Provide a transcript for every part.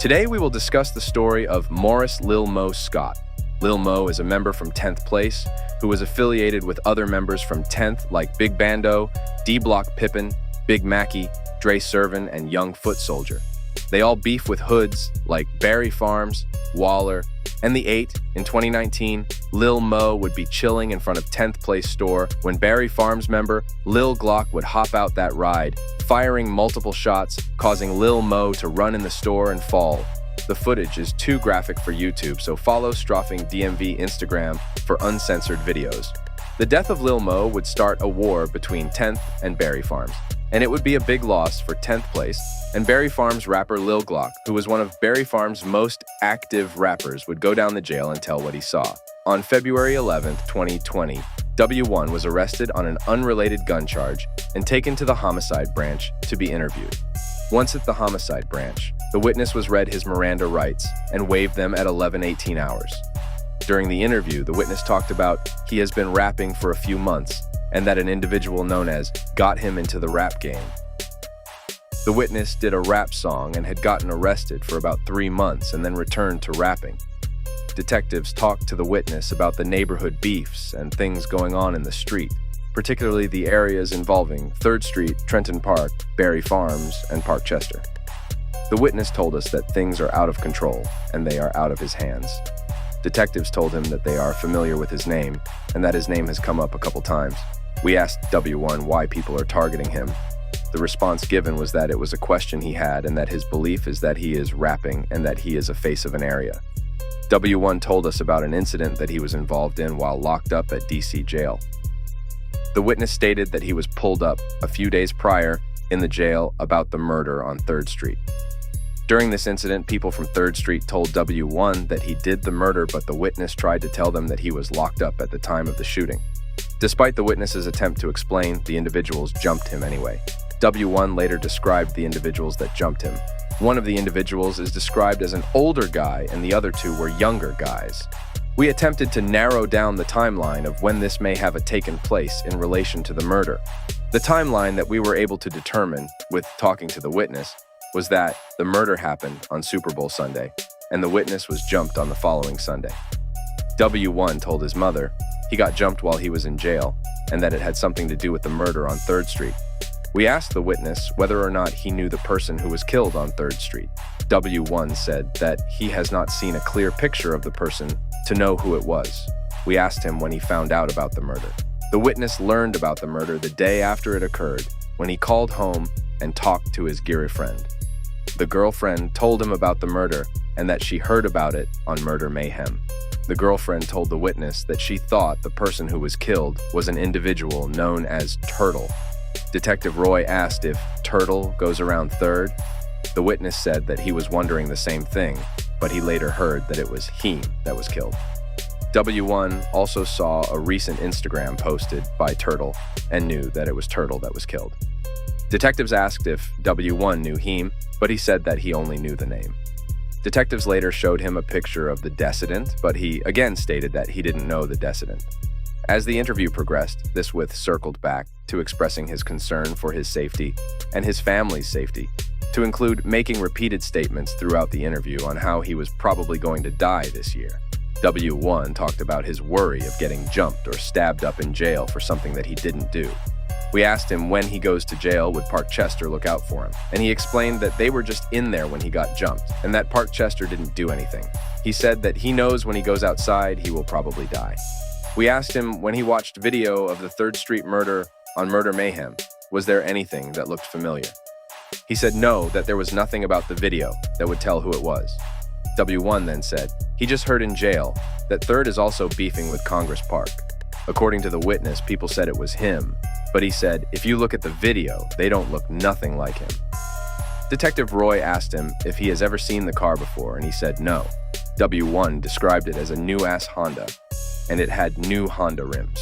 Today we will discuss the story of Morris Lil Mo Scott. Lil Mo is a member from 10th Place who was affiliated with other members from 10th like Big Bando, Block Pippen, Big Mackey, Dre Servin, and Young Foot Soldier. They all beef with hoods like Barry Farms, Waller, and the 8. In 2019, Lil Mo would be chilling in front of 10th Place store when Barry Farms member Lil Glock would hop out that ride, firing multiple shots, causing Lil Mo to run in the store and fall. The footage is too graphic for YouTube, so follow Straffing DMV Instagram for uncensored videos. The death of Lil Mo would start a war between 10th and Barry Farms, and it would be a big loss for 10th Place, and Barry Farms rapper Lil Glock, who was one of Barry Farms' most active rappers, would go down the jail and tell what he saw. On February 11, 2020, W1 was arrested on an unrelated gun charge and taken to the homicide branch to be interviewed. Once at the homicide branch, the witness was read his Miranda rights and waived them at 11:18 hours. During the interview, the witness talked about he has been rapping for a few months and that an individual known as got him into the rap game. The witness did a rap song and had gotten arrested for about 3 months and then returned to rapping. Detectives talked to the witness about the neighborhood beefs and things going on in the street, particularly the areas involving 3rd Street, Trenton Park, Barry Farms, and Park Chester. The witness told us that things are out of control and they are out of his hands. Detectives told him that they are familiar with his name and that his name has come up a couple times. We asked W1 why people are targeting him. The response given was that it was a question he had and that his belief is that he is rapping and that he is a face of an area. W1 told us about an incident that he was involved in while locked up at DC jail. The witness stated that he was pulled up a few days prior in the jail about the murder on 3rd Street. During this incident, people from 3rd Street told W1 that he did the murder, but the witness tried to tell them that he was locked up at the time of the shooting. Despite the witness's attempt to explain, the individuals jumped him anyway. W1 later described the individuals that jumped him. One of the individuals is described as an older guy and the other 2 were younger guys. We attempted to narrow down the timeline of when this may have taken place in relation to the murder. The timeline that we were able to determine with talking to the witness was that the murder happened on Super Bowl Sunday, and the witness was jumped on the following Sunday. W1 told his mother he got jumped while he was in jail, and that it had something to do with the murder on 3rd Street. We asked the witness whether or not he knew the person who was killed on 3rd Street. W1 said that he has not seen a clear picture of the person to know who it was. We asked him when he found out about the murder. The witness learned about the murder the day after it occurred, when he called home and talked to his girlfriend. The girlfriend told him about the murder and that she heard about it on Murder Mayhem. The girlfriend told the witness that she thought the person who was killed was an individual known as Turtle. Detective Roy asked if Turtle goes around 3rd. The witness said that he was wondering the same thing, but he later heard that it was Heem that was killed. W1 also saw a recent Instagram posted by Turtle and knew that it was Turtle that was killed. Detectives asked if W1 knew Heem, but he said that he only knew the name. Detectives later showed him a picture of the decedent, but he again stated that he didn't know the decedent. As the interview progressed, this witness circled back to expressing his concern for his safety and his family's safety, to include making repeated statements throughout the interview on how he was probably going to die this year. W1 talked about his worry of getting jumped or stabbed up in jail for something that he didn't do. We asked him when he goes to jail, would Park Chester look out for him? And he explained that they were just in there when he got jumped, and that Park Chester didn't do anything. He said that he knows when he goes outside, he will probably die. We asked him when he watched video of the 3rd Street murder on Murder Mayhem, was there anything that looked familiar? He said no, that there was nothing about the video that would tell who it was. W1 then said he just heard in jail that 3rd is also beefing with Congress Park. According to the witness, people said it was him, but he said if you look at the video, they don't look nothing like him. Detective Roy asked him if he has ever seen the car before, and he said no. W1 described it as a new-ass Honda, and it had new Honda rims.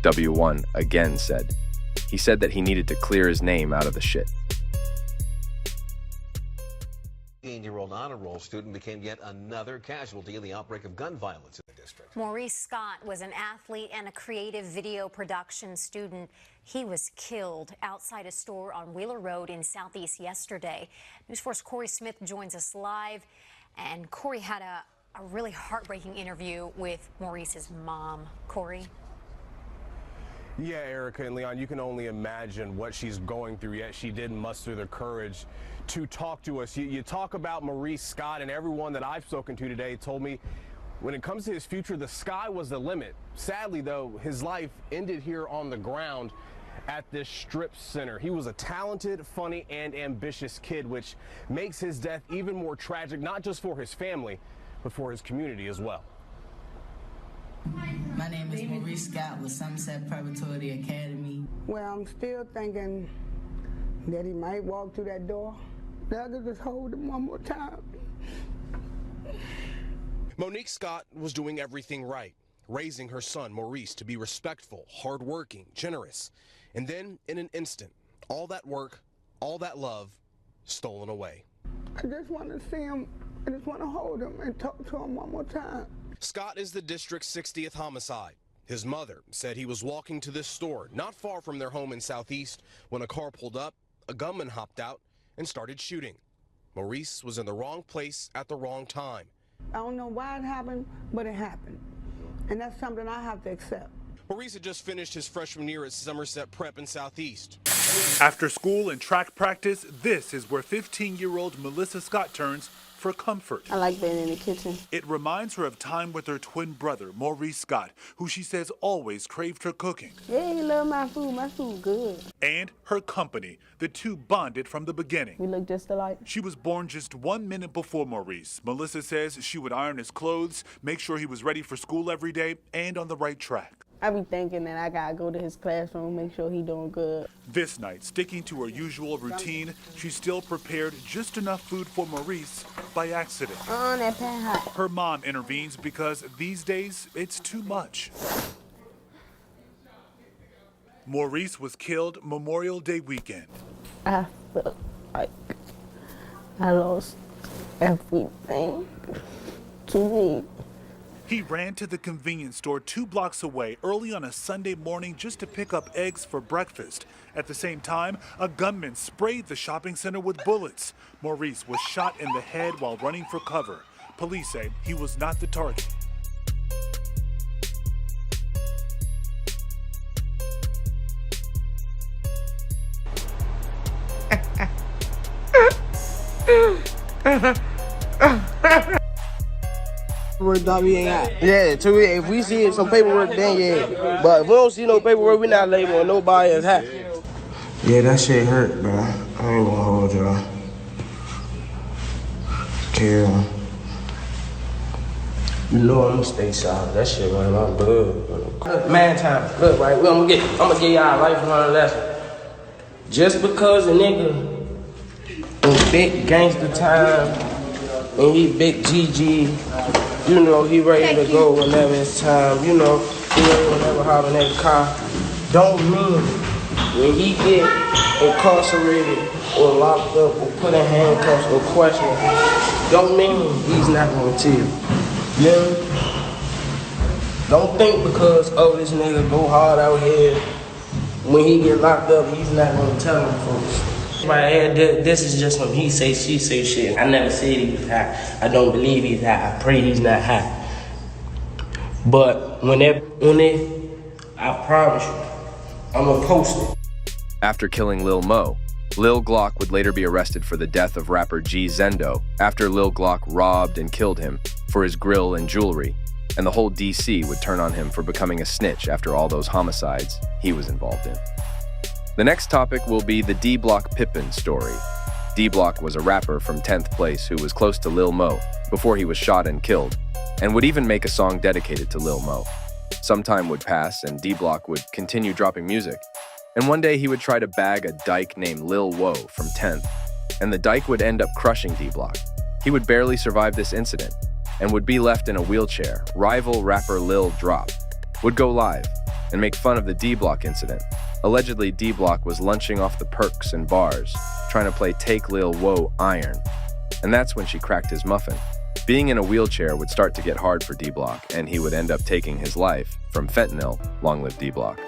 W1 again said he said that he needed to clear his name out of the shit. 18-year-old honor roll student became yet another casualty in the outbreak of gun violence in the district. Maurice Scott was an athlete and a creative video production student. He was killed outside a store on Wheeler Road in Southeast yesterday. News 4's Corey Smith joins us live. And Corey had a really heartbreaking interview with Maurice's mom. Corey? Yeah, Erica and Leon, you can only imagine what she's going through, yet she did muster the courage to talk to us. You talk about Maurice Scott, and everyone that I've spoken to today told me when it comes to his future, the sky was the limit. Sadly, though, his life ended here on the ground at this strip center. He was a talented, funny, and ambitious kid, which makes his death even more tragic, not just for his family, but for his community as well. My name is Maurice Scott with Sunset Preparatory Academy. Well, I'm still thinking that he might walk through that door. That I could just hold him one more time. Monique Scott was doing everything right, raising her son, Maurice, to be respectful, hardworking, generous. And then, in an instant, all that work, all that love, stolen away. I just want to see him. I just want to hold him and talk to him one more time. Scott is the district's 60th homicide. His mother said he was walking to this store not far from their home in Southeast when a car pulled up, a gunman hopped out, and started shooting. Maurice was in the wrong place at the wrong time. I don't know why it happened, but it happened. And that's something I have to accept. Maurice had just finished his freshman year at Somerset Prep in Southeast. After school and track practice, this is where 15-year-old Melissa Scott turns for comfort. I like being in the kitchen. It reminds her of time with her twin brother, Maurice Scott, who she says always craved her cooking. Yeah, he loved my food. My food good. And her company. The two bonded from the beginning. We look just alike. She was born just 1 minute before Maurice. Melissa says she would iron his clothes, make sure he was ready for school every day, and on the right track. I be thinking that I gotta go to his classroom, make sure he doing good. This night, sticking to her usual routine, she still prepared just enough food for Maurice by accident. That pan hot. Her mom intervenes because these days, it's too much. Maurice was killed Memorial Day weekend. I felt like I lost everything to me. He ran to the convenience store 2 blocks away early on a Sunday morning just to pick up eggs for breakfast. At the same time, a gunman sprayed the shopping center with bullets. Maurice was shot in the head while running for cover. Police say he was not the target. Yeah, if we see some paperwork, then yeah. But if we don't see no paperwork, we not labeling nobody as hot. Yeah, that shit hurt, bro. I ain't gonna hold y'all. Kill. You know I'm gonna stay solid. That shit run my blood. Man time. Look, right, I'm gonna give y'all a lifelong lesson. Just because a nigga in big gangster time and he big GG, you know, he ready to go whenever it's time. You know, he ready whenever hopping in the car. Don't mean when he get incarcerated or locked up or put in handcuffs or questioned, don't mean he's not gonna tell you. Yeah. Don't think because, oh, this nigga go hard out here, when he get locked up, he's not gonna tell him folks. Right, this is just some he say, she say shit. I never said he was high. I don't believe he's high. I pray he's not high. But when I promise you, I'm gonna post it. After killing Lil Mo, Lil Glock would later be arrested for the death of rapper G Zendo after Lil Glock robbed and killed him for his grill and jewelry, and the whole DC would turn on him for becoming a snitch after all those homicides he was involved in. The next topic will be the Block Pippen story. Block was a rapper from 10th Place who was close to Lil Mo before he was shot and killed, and would even make a song dedicated to Lil Mo. Some time would pass and Block would continue dropping music, and one day he would try to bag a dyke named Lil Wo from 10th, and the dyke would end up crushing Block. He would barely survive this incident, and would be left in a wheelchair. Rival rapper Lil Drop would go live and make fun of the Block incident. Allegedly, Block was lunching off the perks and bars, trying to play Take Lil Wo Iron. And that's when she cracked his muffin. Being in a wheelchair would start to get hard for D-Block, and he would end up taking his life from fentanyl. Long live D-Block.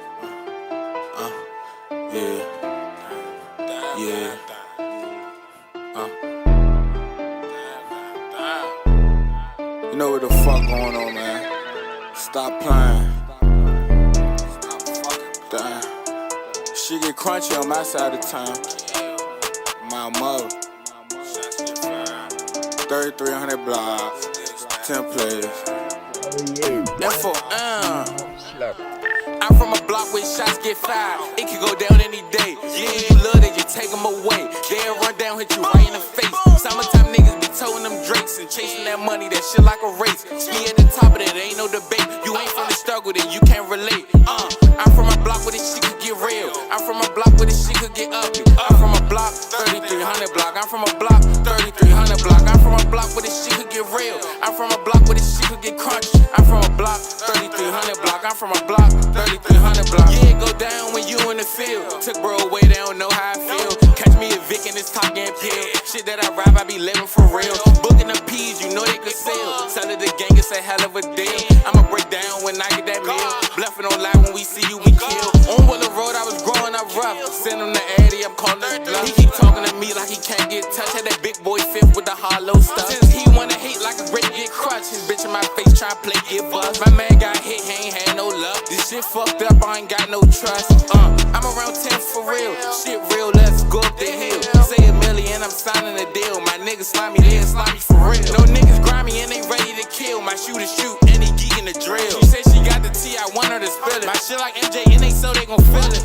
You know what the fuck going on, man? Stop playing. Damn. Shit get crunchy on my side of town. My mother. 3,300 blocks, 10 players. I'm from a block where shots get fired. It can go down any day. Yeah, you love that, you take them away. They'll run down, hit you right in the face. Summertime niggas be towing them drakes and chasing that money, that shit like a race. Be at the top of it, ain't no debate. You ain't from the struggle, then you can't relate. I'm from a block where this shit could get real. I'm from a block where this shit could get ugly. I'm from a block, 3,300 block. I'm from a block, 3,300 block. I'm from a block where this shit could get real. I'm from a block where this shit could get crunchy. I'm from a block, 3,300 block. I'm from a block, 3,300 block. Yeah, it go down when you in the field. Took bro away, they don't know how I feel. Catch me a Vic and it's top getting peeled. Shit that I rap, I be living for real. Booking the P's, you know they could sell. Sell it the gang, it's a hell of a deal. I'ma break down when I get that meal. Bluffing on live when we see you, we kill. On Willow Road, I was growing up rough. Send him to Addy, I'm calling his bluff. He keep talking to me like he can't get touched. Had that big boy fifth with the hollow stuff. Since he wanna hate like a grape get crushed. His bitch in my face tryna play get buzz. My man got hit, he ain't had no luck. This shit fucked up, I ain't got no trust. I'm around 10 for real. Shit real, let's go up the hill. Say $1 million, I'm signing a deal. My niggas slimy, they slimy for real. No niggas grimy and they ready to kill. My shooter shoot and he geeking the drill. She said she got the tea, I want her to spill it. My shit like MJ and they so they gon' feel it.